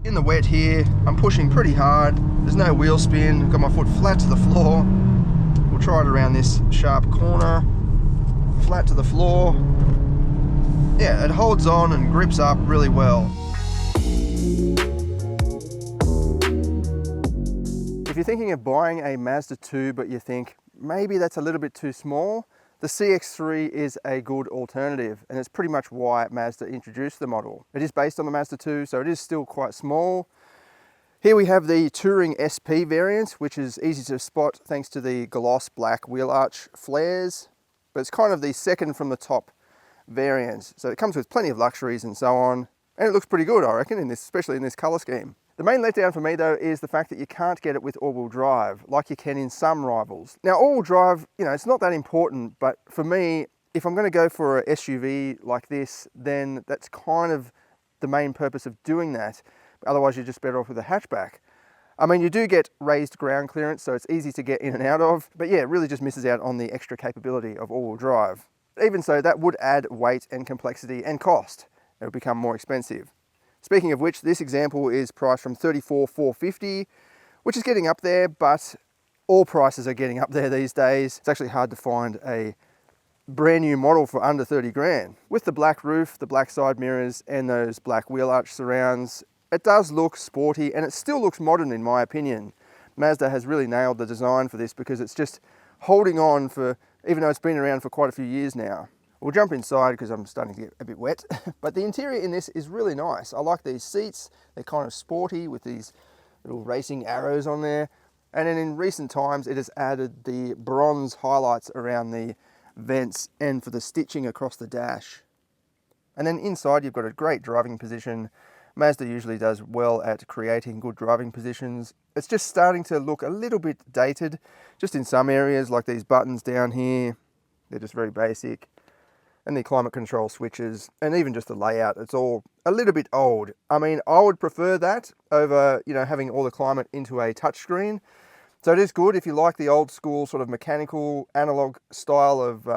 In the wet here, I'm pushing pretty hard. There's no wheel spin, got my foot flat to the floor. We'll try it around this sharp corner, flat to the floor. Yeah, it holds on and grips up really well. If you're thinking of buying a Mazda 2 but you think maybe that's a little bit too small, the CX-3 is a good alternative, and it's pretty much why Mazda introduced the model. It is based on the Mazda 2, so it is still quite small. Here we have the Touring SP variant, which is easy to spot thanks to the gloss black wheel arch flares, but it's kind of the second from the top variant. So it comes with plenty of luxuries and so on, and it looks pretty good, I reckon, especially in this color scheme. The main letdown for me though is the fact that you can't get it with all-wheel drive like you can in some rivals. Now all-wheel drive, you know, it's not that important, but for me, if I'm going to go for a SUV like this, then that's kind of the main purpose of doing that. Otherwise you're just better off with a hatchback. I mean, you do get raised ground clearance, so it's easy to get in and out of, but yeah, it really just misses out on the extra capability of all-wheel drive. Even so, that would add weight and complexity and cost. It would become more expensive. Speaking of which, this example is priced from $34,450, which is getting up there, but all prices are getting up there these days. It's actually hard to find a brand new model for under 30 grand. With the black roof, the black side mirrors, and those black wheel arch surrounds, it does look sporty, and it still looks modern in my opinion. Mazda has really nailed the design for this because it's just holding on for, even though it's been around for quite a few years now. We'll jump inside because I'm starting to get a bit wet, but the interior in this is really nice. I like these seats. They're kind of sporty with these little racing arrows on there. And then in recent times, it has added the bronze highlights around the vents and for the stitching across the dash. And then inside, you've got a great driving position. Mazda usually does well at creating good driving positions. It's just starting to look a little bit dated, just in some areas, like these buttons down here. They're just very basic. And the climate control switches, and even just the layout, it's all a little bit old. I mean, I would prefer that over, you know, having all the climate into a touchscreen. So it is good if you like the old school sort of mechanical analog style of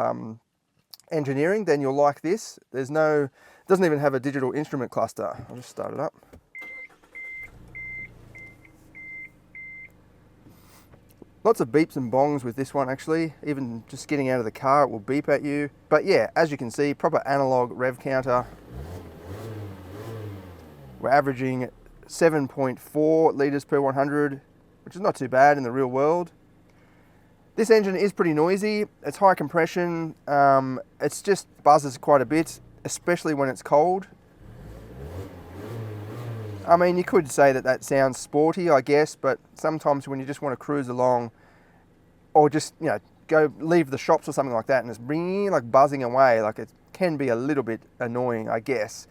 engineering, then you'll like this. There's no, it doesn't even have a digital instrument cluster. I'll just start it up. Lots of beeps and bongs with this one actually. Even just getting out of the car, it will beep at you. But yeah, as you can see, proper analog rev counter. We're averaging 7.4 litres per 100, which is not too bad in the real world. This engine is pretty noisy. It's high compression. It's just buzzes quite a bit, especially when it's cold. I mean, you could say that that sounds sporty, I guess, but sometimes when you just want to cruise along or just, you know, go leave the shops or something like that and it's ringing, like buzzing away, like it can be a little bit annoying, I guess.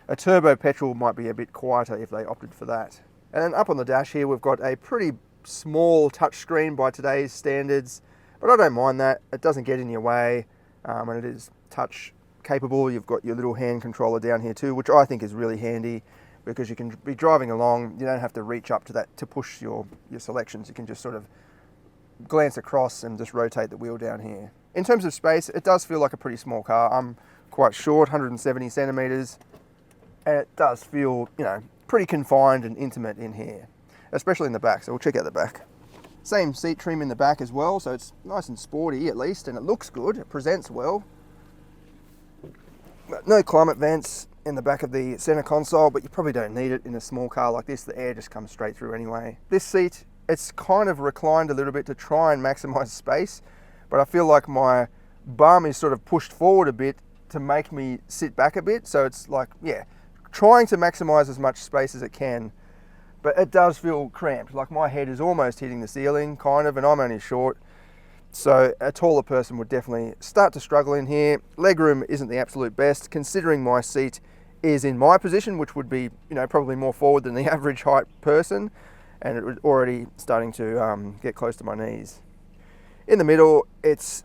A turbo petrol might be a bit quieter if they opted for that. And then up on the dash here, we've got a pretty small touchscreen by today's standards, but I don't mind that. It doesn't get in your way, and it is touch capable. You've got your little hand controller down here too, which I think is really handy, because you can be driving along, you don't have to reach up to that to push your selections. You can just sort of glance across and just rotate the wheel down here. In terms of space, it does feel like a pretty small car. I'm quite short, 170 centimeters, and it does feel, you know, pretty confined and intimate in here, especially in the back. So we'll check out the back. Same seat trim in the back as well, so it's nice and sporty at least, and it looks good, it presents well. No climate vents in the back of the center console, but you probably don't need it in a small car like this. The air just comes straight through anyway. This seat, it's kind of reclined a little bit to try and maximize space, but I feel like my bum is sort of pushed forward a bit to make me sit back a bit. So it's like, yeah, trying to maximize as much space as it can, but it does feel cramped. Like my head is almost hitting the ceiling, kind of, and I'm only short. So a taller person would definitely start to struggle in here. Legroom isn't the absolute best, considering my seat is in my position, which would be, you know, probably more forward than the average height person, and it was already starting to get close to my knees. In the middle, it's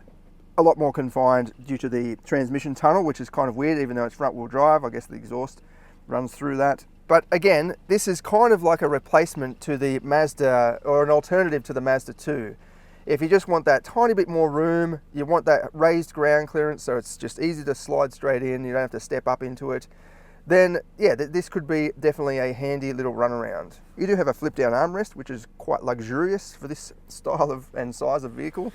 a lot more confined due to the transmission tunnel, which is kind of weird, even though it's front wheel drive. I guess the exhaust runs through that. But again, this is kind of like a replacement to the Mazda, or an alternative to the Mazda 2. If you just want that tiny bit more room, you want that raised ground clearance so it's just easy to slide straight in, you don't have to step up into it, then yeah, this could be definitely a handy little runaround. You do have a flip down armrest, which is quite luxurious for this style of and size of vehicle.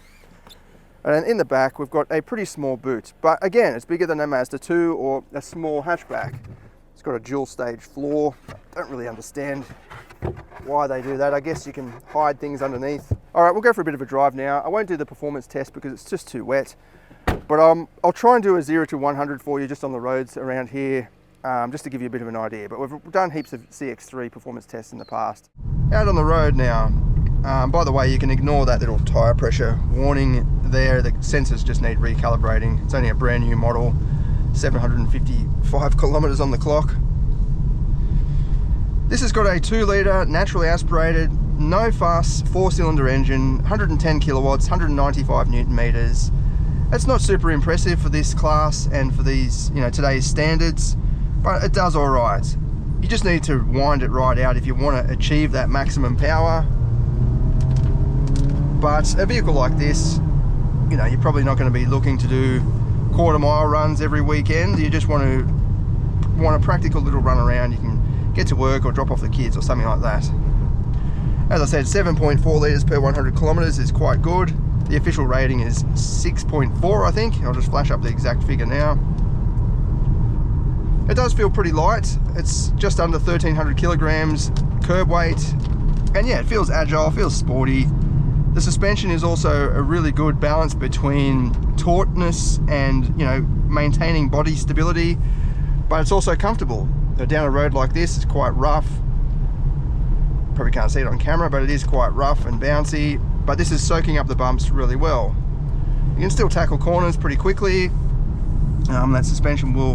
And in the back, we've got a pretty small boot, but again, it's bigger than a Mazda 2 or a small hatchback. It's got a dual stage floor. Don't really understand why they do that. I guess you can hide things underneath. All right, we'll go for a bit of a drive now. I won't do the performance test because it's just too wet, but I'll try and do a 0 to 100 for you just on the roads around here, just to give you a bit of an idea. But we've done heaps of CX-3 performance tests in the past. Out on the road now. By the way, you can ignore that little tyre pressure warning there. The sensors just need recalibrating. It's only a brand new model, 755 kilometers on the clock. This has got a 2-litre naturally aspirated, no fuss, 4-cylinder engine, 110 kilowatts, 195 newton meters. That's not super impressive for this class and for these, today's standards, but it does all right. You just need to wind it right out if you want to achieve that maximum power. But a vehicle like this, you're probably not going to be looking to do quarter-mile runs every weekend. You just want a practical little run around. You can get to work or drop off the kids or something like that. As I said, 7.4 litres per 100 kilometres is quite good. The official rating is 6.4, I think. I'll just flash up the exact figure now. It does feel pretty light. It's just under 1,300 kilograms curb weight. And yeah, it feels agile, feels sporty. The suspension is also a really good balance between tautness and, maintaining body stability, but it's also comfortable. So down a road like this, it's quite rough. Probably can't see it on camera, but it is quite rough and bouncy, but this is soaking up the bumps really well. You can still tackle corners pretty quickly. That suspension will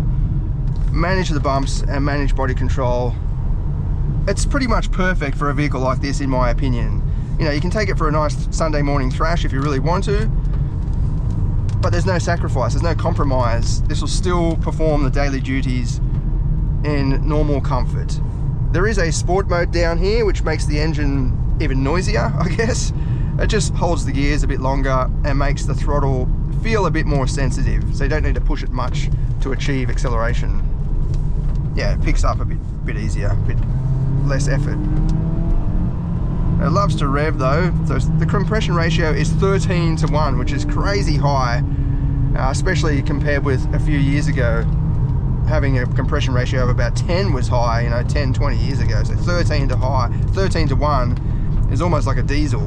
manage the bumps and manage body control. It's pretty much perfect for a vehicle like this, in my opinion. You can take it for a nice Sunday morning thrash if you really want to, but there's no sacrifice, there's no compromise. This will still perform the daily duties in normal comfort. There is a sport mode down here, which makes the engine even noisier, I guess. It just holds the gears a bit longer and makes the throttle feel a bit more sensitive, so you don't need to push it much to achieve acceleration. Yeah, it picks up a bit easier, a bit less effort. It loves to rev though, so the compression ratio is 13 to 1, which is crazy high, especially compared with a few years ago. Having a compression ratio of about 10 was high, 10, 20 years ago. So 13 to 1 is almost like a diesel.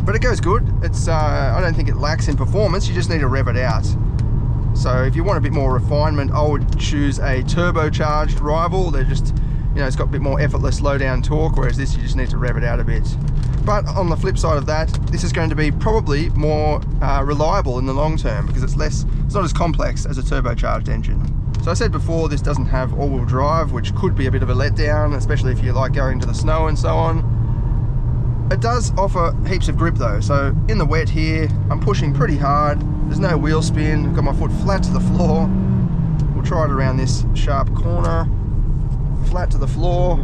But it goes good. It's I don't think it lacks in performance, you just need to rev it out. So if you want a bit more refinement, I would choose a turbocharged rival. They're just, it's got a bit more effortless low down torque, whereas this you just need to rev it out a bit. But on the flip side of that, this is going to be probably more reliable in the long term because it's not as complex as a turbocharged engine. So I said before, this doesn't have all-wheel drive, which could be a bit of a letdown, especially if you like going to the snow and so on. It does offer heaps of grip though, so in the wet here, I'm pushing pretty hard. There's no wheel spin, I've got my foot flat to the floor. We'll try it around this sharp corner. Flat to the floor.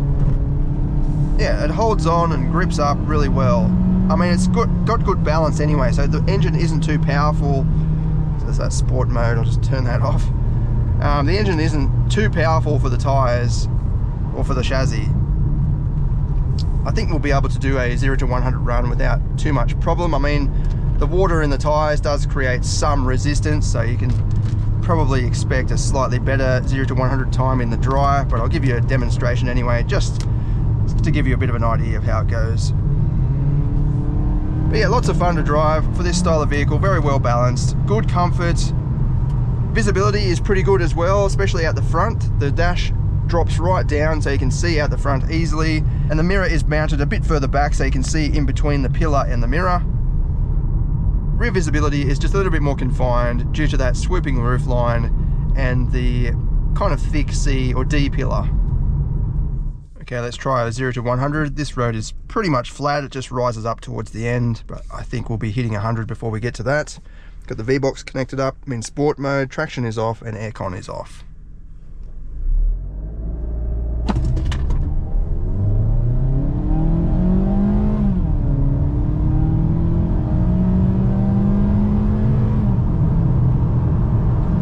Yeah, it holds on and grips up really well. I mean, it's got good balance anyway, so the engine isn't too powerful. So there's that sport mode, I'll just turn that off. The engine isn't too powerful for the tyres or for the chassis. I think we'll be able to do a 0 to 100 run without too much problem. I mean, the water in the tyres does create some resistance, so you can probably expect a slightly better 0 to 100 time in the dry, but I'll give you a demonstration anyway, just to give you a bit of an idea of how it goes. But yeah, lots of fun to drive for this style of vehicle, very well balanced, good comfort. Visibility is pretty good as well, especially out the front. The dash drops right down so you can see out the front easily, and the mirror is mounted a bit further back so you can see in between the pillar and the mirror. Rear visibility is just a little bit more confined due to that swooping roofline and the kind of thick C or D pillar. Okay, let's try a 0 to 100. This road is pretty much flat, it just rises up towards the end, but I think we'll be hitting 100 before we get to that. Got the V-Box connected up, I'm in sport mode, traction is off and aircon is off.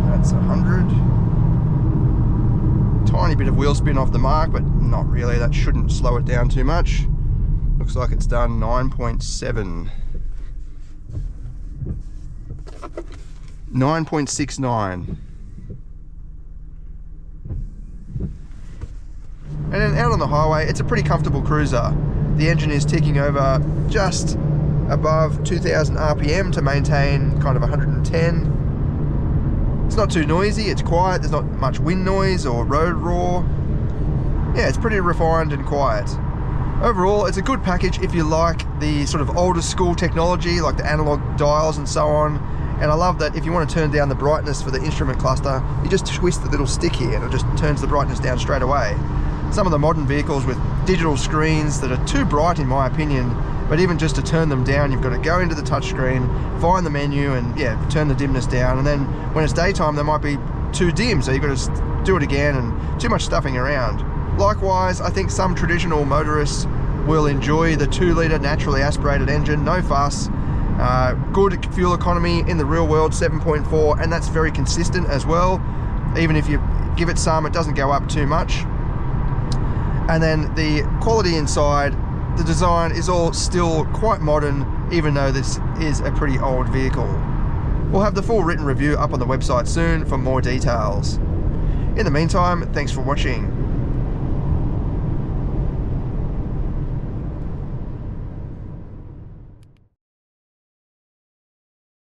That's 100. off the mark, but not really. That shouldn't slow it down too much. Looks like it's done 9.7. 9.69. And then out on the highway, it's a pretty comfortable cruiser. The engine is ticking over just above 2000 RPM to maintain kind of 110. It's not too noisy, it's quiet, there's not much wind noise or road roar. Yeah, it's pretty refined and quiet. Overall, it's a good package if you like the sort of older school technology, like the analog dials and so on. And I love that if you want to turn down the brightness for the instrument cluster, you just twist the little stick here and it just turns the brightness down straight away. Some of the modern vehicles with digital screens that are too bright in my opinion, but even just to turn them down, you've got to go into the touchscreen, find the menu and yeah, turn the dimness down. And then when it's daytime, they might be too dim, so you've got to do it again and too much stuffing around. Likewise, I think some traditional motorists will enjoy the 2-litre naturally aspirated engine, no fuss. Good fuel economy in the real world, 7.4, and that's very consistent as well. Even if you give it some, it doesn't go up too much. And then the quality inside, the design is all still quite modern, even though this is a pretty old vehicle. We'll have the full written review up on the website soon for more details. In the meantime, thanks for watching.